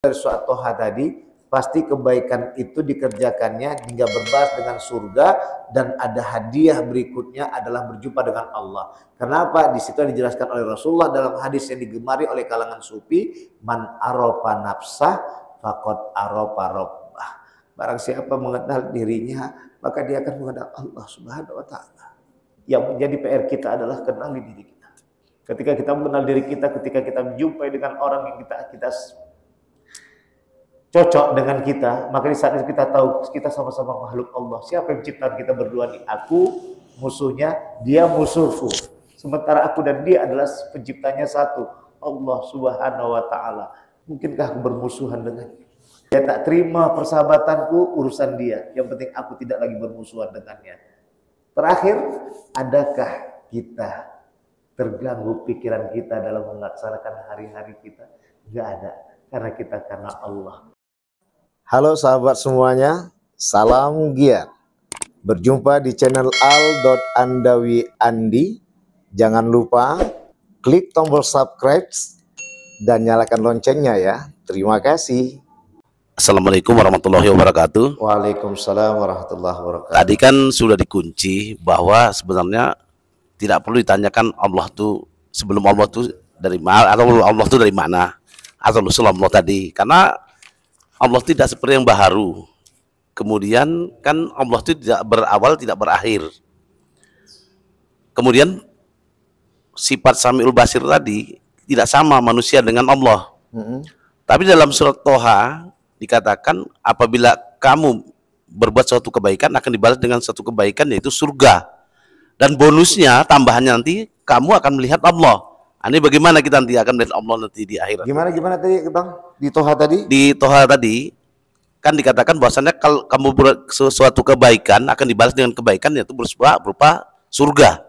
dari surat Toha tadi, pasti kebaikan itu dikerjakannya hingga berbalas dengan surga, dan ada hadiah berikutnya adalah berjumpa dengan Allah. Kenapa? Di situ dijelaskan oleh Rasulullah dalam hadis yang digemari oleh kalangan sufi, man arofa nafsah faqad arofa rabbah. Barang siapa mengenal dirinya, maka dia akan mengenal Allah Subhanahu wa taala. Yang menjadi PR kita adalah kenali diri kita. Ketika kita mengenal diri kita, ketika kita menjumpai dengan orang yang kita cocok dengan kita, maka di saat itu kita tahu kita sama-sama makhluk Allah. Siapa yang menciptakan kita berdua nih? Aku musuhnya, dia musuhku. Sementara aku dan dia adalah penciptanya satu, Allah Subhanahu wa taala. Mungkinkah aku bermusuhan dengannya? Dia tak terima persahabatanku, urusan dia. Yang penting aku tidak lagi bermusuhan dengannya. Terakhir, adakah kita terganggu pikiran kita dalam melaksanakan hari-hari kita? Enggak ada, karena kita karena Allah. Halo sahabat semuanya, salam giat. Berjumpa di channel al.andawi.andi. Jangan lupa klik tombol subscribe dan nyalakan loncengnya ya. Terima kasih. Assalamualaikum warahmatullahi wabarakatuh. Waalaikumsalam warahmatullahi wabarakatuh. Tadi kan sudah dikunci bahwa sebenarnya tidak perlu ditanyakan Allah tuh sebelum Allah tuh dari mana, atau Allah tuh dari mana, atau Rasulullah tadi, karena Allah tidak seperti yang baharu. Kemudian kan Allah itu tidak berawal, tidak berakhir. Kemudian sifat Samiul Basir tadi tidak sama manusia dengan Allah. Tapi dalam surat Toha dikatakan apabila kamu berbuat suatu kebaikan akan dibalas dengan suatu kebaikan, yaitu surga. Dan bonusnya, tambahannya nanti kamu akan melihat Allah. Ini bagaimana kita nanti akan melihat Allah nanti di akhirat? Gimana tadi Bang? Di Toha tadi? Di Toha tadi kan dikatakan bahwasannya kalau kamu buat sesuatu kebaikan akan dibalas dengan kebaikan, yaitu berupa surga.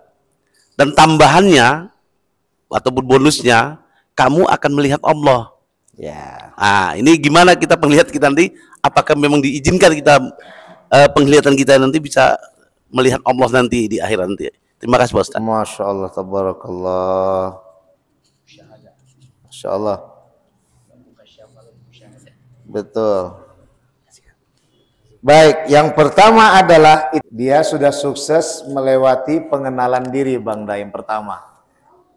Dan tambahannya ataupun bonusnya kamu akan melihat Allah. Ya. Nah, ini gimana kita penglihatan kita nanti? Apakah memang diizinkan kita penglihatan kita nanti bisa melihat Allah nanti di akhirat nanti? Terima kasih Pak Ustaz. Masya Allah, tabarakallah. Masya Allah. Betul. Baik, yang pertama adalah dia sudah sukses melewati pengenalan diri, Bang Da, yang pertama.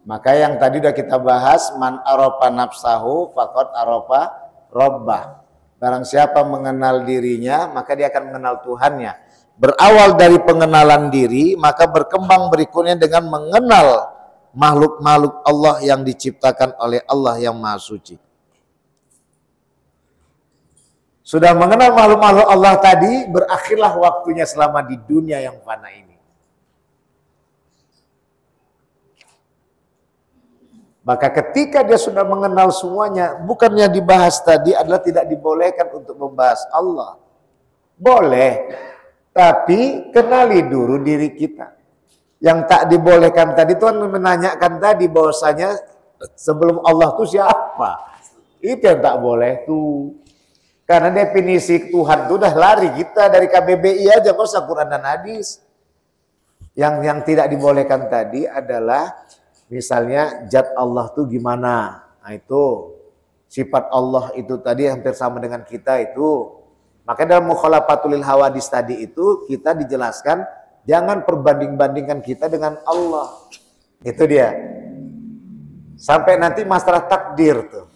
Maka yang tadi sudah kita bahas, man arofa nafsahu faqad arofa rabbah. Barang siapa mengenal dirinya, maka dia akan mengenal Tuhannya. Berawal dari pengenalan diri, maka berkembang berikutnya dengan mengenal makhluk-makhluk Allah yang diciptakan oleh Allah yang Maha Suci. Sudah mengenal makhluk-makhluk Allah tadi, berakhirlah waktunya selama di dunia yang fana ini. Maka ketika dia sudah mengenal semuanya, bukannya dibahas tadi adalah tidak dibolehkan untuk membahas Allah. Boleh, tapi kenali dulu diri kita. Yang tak dibolehkan tadi Tuhan menanyakan tadi bahwasanya sebelum Allah itu siapa? Itu yang tak boleh tuh. Karena definisi Tuhan itu udah lari kita dari KBBI aja, nggak usah Quran dan hadis. Yang tidak dibolehkan tadi adalah misalnya zat Allah itu gimana? Nah itu sifat Allah itu tadi hampir sama dengan kita itu. Maka dalam mukhalafatul hawadis tadi itu kita dijelaskan jangan perbanding-bandingkan kita dengan Allah. Itu dia. Sampai nanti masalah takdir tuh.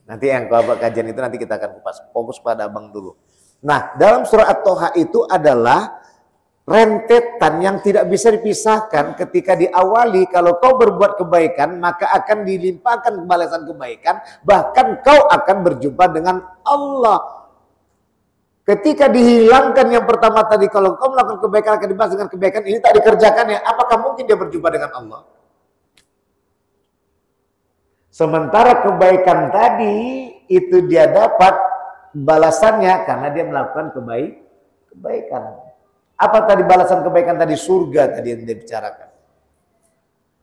Nanti yang kajian itu nanti kita akan kupas. Fokus pada Abang dulu. Nah, dalam surah At-Toha itu adalah rentetan yang tidak bisa dipisahkan. Ketika diawali, kalau kau berbuat kebaikan, maka akan dilimpahkan balasan kebaikan. Bahkan kau akan berjumpa dengan Allah. Ketika dihilangkan yang pertama tadi, kalau kau melakukan kebaikan akan dibalas dengan kebaikan, ini tak dikerjakan ya, apakah mungkin dia berjumpa dengan Allah? Sementara kebaikan tadi itu dia dapat balasannya karena dia melakukan kebaikan. Apa tadi balasan kebaikan tadi? Surga tadi yang dia bicarakan.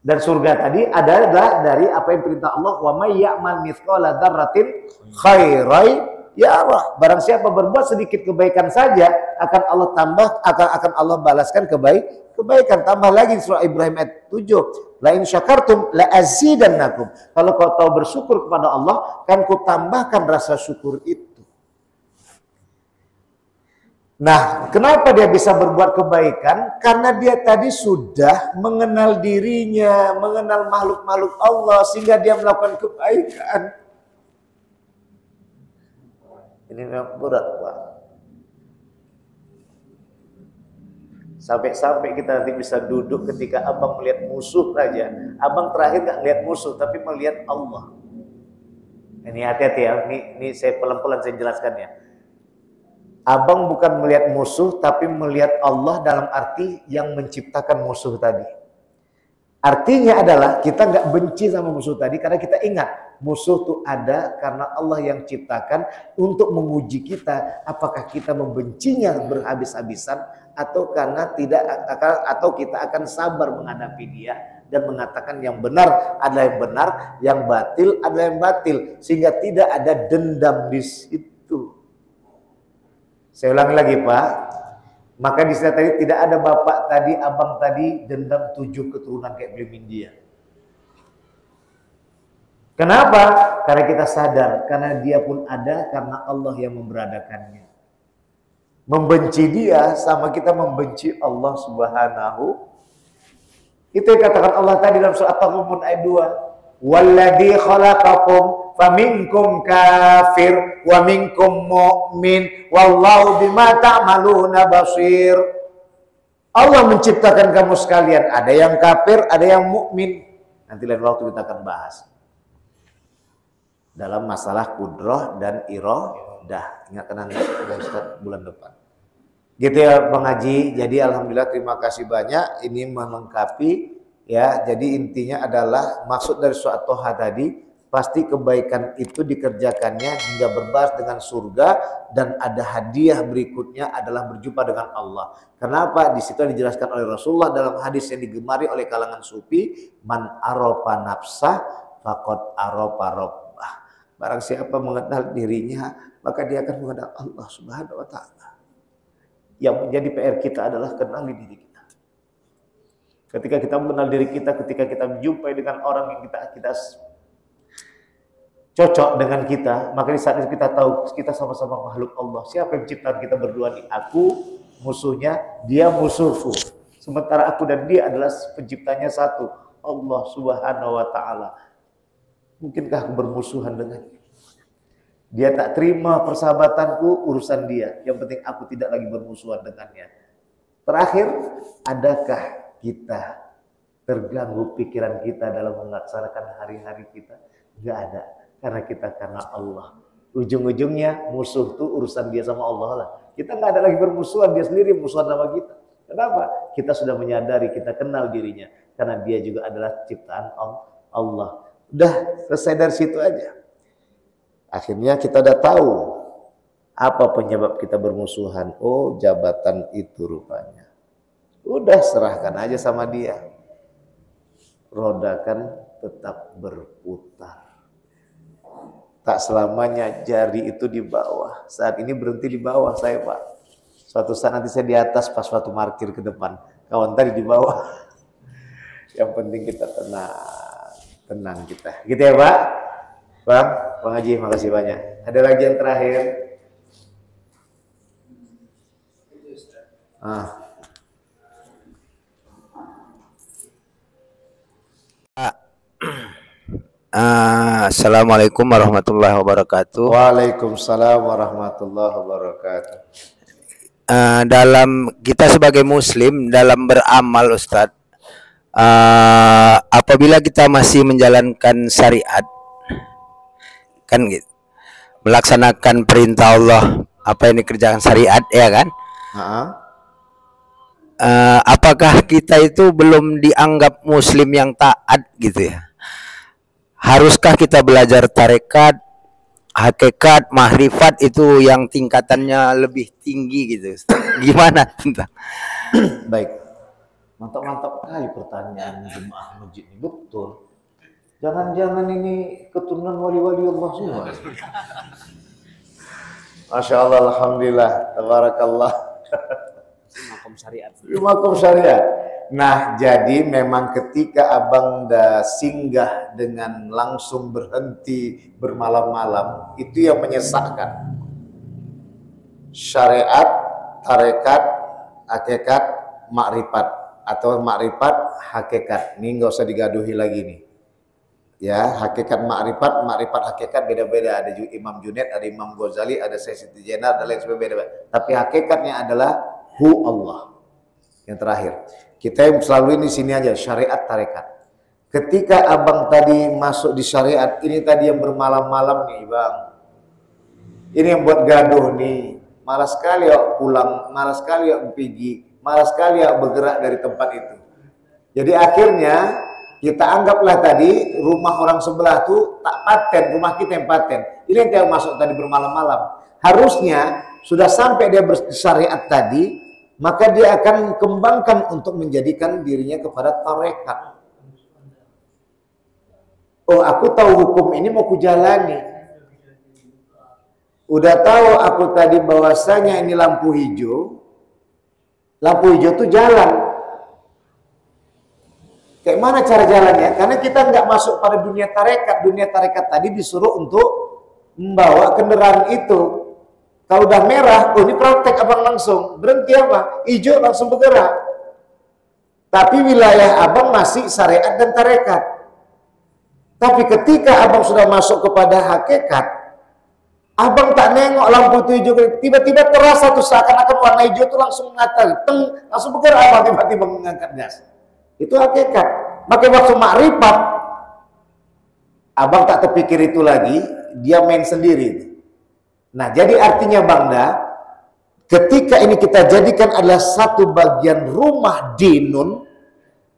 Dan surga tadi adalah dari apa yang perintah Allah, wa may ya'mal mithqala dzarratin khairan yarah. Barang siapa berbuat sedikit kebaikan saja, akan Allah tambah, akan Allah balaskan kebaikan. Tambah lagi surah Ibrahim ayat 7. La in syakartum la azidannakum. Kalau kau tahu bersyukur kepada Allah, kan ku tambahkan rasa syukur itu. Nah, kenapa dia bisa berbuat kebaikan? Karena dia tadi sudah mengenal dirinya, mengenal makhluk-makhluk Allah, sehingga dia melakukan kebaikan. Ini memang berat, Pak. Sampai-sampai kita nanti bisa duduk ketika abang melihat musuh saja. Abang terakhir gak melihat musuh, tapi melihat Allah. Ini hati-hati ya, ini saya pelan-pelan saya jelaskannya. Abang bukan melihat musuh, tapi melihat Allah dalam arti yang menciptakan musuh tadi. Artinya adalah kita nggak benci sama musuh tadi karena kita ingat musuh itu ada karena Allah yang ciptakan untuk menguji kita apakah kita membencinya berhabis-habisan atau karena tidak, atau kita akan sabar menghadapi dia dan mengatakan yang benar adalah yang benar, yang batil adalah yang batil, sehingga tidak ada dendam di situ. Saya ulangi lagi, Pak. Maka di sana tadi tidak ada bapak tadi, abang tadi dendam 7 keturunan kayak beliau India. Kenapa? Karena kita sadar, karena dia pun ada karena Allah yang memberadakannya. Membenci dia sama kita membenci Allah Subhanahu. Itu yang katakan Allah tadi dalam surat At-Taghabun ayat 2. Walladzi khalaqakum faminkum kafir wa minkum mu'min wallahu bima ta'maluna basir. Allah menciptakan kamu sekalian, ada yang kafir, ada yang mukmin. Nanti lain waktu kita akan bahas dalam masalah kudrah dan iradah. Ingatkan nanti Ustaz bulan depan. Gitu ya Bang Haji. Jadi alhamdulillah terima kasih banyak, ini melengkapi ya. Jadi intinya adalah maksud dari surat Toha tadi, pasti kebaikan itu dikerjakannya hingga berbalas dengan surga, dan ada hadiah berikutnya adalah berjumpa dengan Allah. Kenapa? Di situ dijelaskan oleh Rasulullah dalam hadis yang digemari oleh kalangan sufi, man arofa nafsah faqad arofa rabbah. Barang siapa mengenal dirinya, maka dia akan mengenal Allah Subhanahu wa taala. Yang menjadi PR kita adalah kenali diri kita. Ketika kita mengenal diri kita, ketika kita menjumpai dengan orang yang kita cocok dengan kita, maka di saat itu kita tahu kita sama-sama makhluk Allah. Siapa yang menciptakan kita berdua nih? Aku musuhnya, dia musuhku. Sementara aku dan dia adalah penciptanya satu, Allah Subhanahu wa taala. Mungkinkah aku bermusuhan dengannya? Dia tak terima persahabatanku, urusan dia. Yang penting aku tidak lagi bermusuhan dengannya. Terakhir, adakah kita terganggu pikiran kita dalam melaksanakan hari-hari kita? Enggak ada. Karena Allah. Ujung-ujungnya musuh tuh urusan dia sama Allah lah. Kita nggak ada lagi bermusuhan, dia sendiri musuhan sama kita. Kenapa? Kita sudah menyadari, kita kenal dirinya. Karena dia juga adalah ciptaan Allah. Udah selesai dari situ aja. Akhirnya kita udah tahu apa penyebab kita bermusuhan. Oh, jabatan itu rupanya. Udah serahkan aja sama dia. Roda kan tetap berputar. Tak selamanya jari itu di bawah. Saat ini berhenti di bawah saya, Pak. Suatu saat nanti saya di atas pas suatu parkir ke depan. Kawan tadi di bawah. Yang penting kita tenang kita. Gitu ya, Pak? Bang Haji, makasih banyak. Ada lagi yang terakhir? Assalamualaikum warahmatullahi wabarakatuh. Waalaikumsalam warahmatullahi wabarakatuh. Dalam kita sebagai muslim dalam beramal, Ustadz, apabila kita masih menjalankan syariat, kan gitu, melaksanakan perintah Allah, apa yang dikerjakan syariat, ya kan? Apakah kita itu belum dianggap muslim yang taat gitu ya? Haruskah kita belajar tarekat, hakikat, mahrifat itu yang tingkatannya lebih tinggi gitu? Gimana tentang? Baik, mantap kali pertanyaan jemaah masjid ini, betul. Jangan-jangan ini keturunan wali-wali Allah semua. Masya Allah, alhamdulillah, tabarakallah. Makom syariat. Makom syariat. Nah, jadi memang ketika abang dah singgah dengan langsung berhenti bermalam-malam, itu yang menyesakkan. Syariat, tarekat, hakikat, makrifat atau makrifat, hakikat. Ini nggak usah digaduhi lagi nih. Ya, hakikat makrifat, makrifat hakikat beda-beda. Ada Imam Junaid, ada Imam Ghazali, ada Sayyidi Jenar, dan lain sebagainya. Tapi hakikatnya adalah hu Allah. Yang terakhir, kita yang selalu di sini aja syariat tarekat. Ketika abang tadi masuk di syariat, ini tadi yang bermalam-malam nih bang. Ini yang buat gaduh nih. Malas sekali ya pulang, malas sekali ya pergi, malas sekali ya bergerak dari tempat itu. Jadi akhirnya kita anggaplah tadi rumah orang sebelah tuh tak paten, rumah kita yang paten. Ini yang masuk tadi bermalam-malam. Harusnya sudah sampai dia bersyariat tadi, maka dia akan kembangkan untuk menjadikan dirinya kepada tarekat. Oh, aku tahu hukum ini mau kujalani. Udah tahu aku tadi bahwasanya ini lampu hijau. Lampu hijau tuh jalan. Kayak mana cara jalannya? Karena kita nggak masuk pada dunia tarekat. Dunia tarekat tadi disuruh untuk membawa kendaraan itu. Kalau udah merah, oh ini praktek abang langsung. Berhenti apa? Hijau langsung bergerak. Tapi wilayah abang masih syariat dan tarekat. Tapi ketika abang sudah masuk kepada hakikat, abang tak nengok lampu itu hijau, tiba-tiba terasa tuh seakan-akan warna hijau itu langsung ngatal, langsung bergerak abang tiba-tiba mengangkat gas. Itu hakikat. Maka waktu makrifat, abang tak terpikir itu lagi, dia main sendiri. Nah, jadi artinya bangda, ketika ini kita jadikan adalah satu bagian rumah dinun,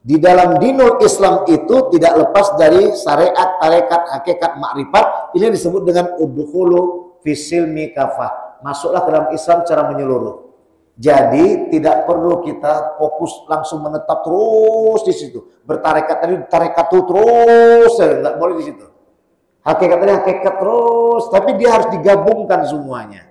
di dalam dinul Islam itu tidak lepas dari syariat, tarekat, hakikat, makrifat. Ini disebut dengan udkhulu fisilmi kafah. Masuklah ke dalam Islam secara menyeluruh. Jadi tidak perlu kita fokus langsung menetap terus di situ. Bertarekat tadi tarekat itu terus, nggak boleh di situ. Hakikat tadi hakikat terus, tapi dia harus digabungkan semuanya.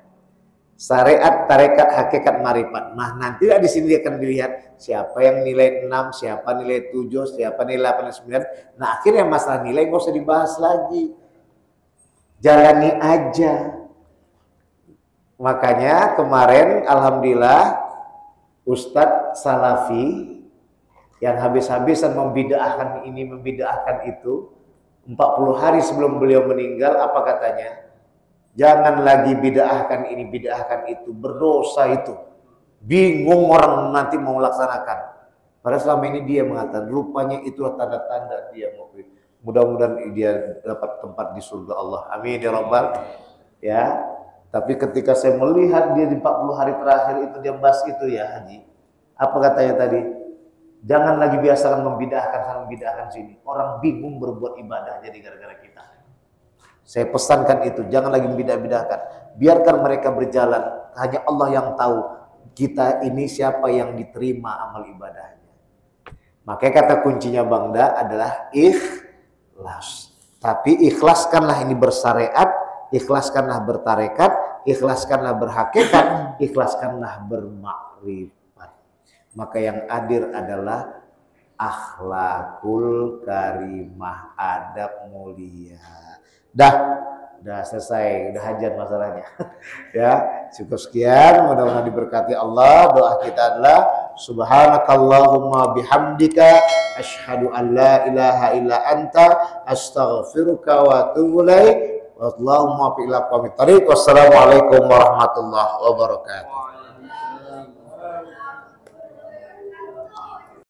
Syariat, tarekat, hakikat, marifat. Nah, nanti di sini dia akan dilihat siapa yang nilai 6, siapa nilai 7, siapa nilai 8 dan 9. Nah, akhirnya masalah nilai nggak usah dibahas lagi. Jalani aja. Makanya kemarin alhamdulillah Ustadz Salafi yang habis-habisan membid'ahkan ini, membid'ahkan itu, 40 hari sebelum beliau meninggal, apa katanya? Jangan lagi bid'ahkan ini, bid'ahkan itu, berdosa itu. Bingung orang nanti mau melaksanakan. Padahal selama ini dia mengatakan, rupanya itulah tanda-tanda dia mau. Mudah-mudahan dia dapat tempat di surga Allah. Amin ya Rabbal. Ya. Tapi ketika saya melihat dia di 40 hari terakhir itu dia bahas itu ya Haji. Apa katanya tadi? Jangan lagi biasakan membid'ahkan sana membid'ahkan sini. Orang bingung berbuat ibadah jadi gara-gara kita. Saya pesankan itu, jangan lagi membidah-bidahkan. Biarkan mereka berjalan. Hanya Allah yang tahu kita ini siapa yang diterima amal ibadahnya. Makanya kata kuncinya Bangda adalah ikhlas. Tapi ikhlaskanlah ini bersyariat, ikhlaskanlah bertarekat, ikhlaskanlah berhakikat, ikhlaskanlah bermakrifat. Maka yang hadir adalah akhlakul karimah, adab mulia. Dah selesai, udah hajar masalahnya. Ya, cukup sekian, mudah-mudahan diberkati Allah. Doa kita adalah subhanakallahumma bihamdika asyhadu an la ilaha illa anta astaghfiruka wa atubu ilaik. Allahumma fi ila qawmi tariq. Wassalamualaikum warahmatullahi wabarakatuh.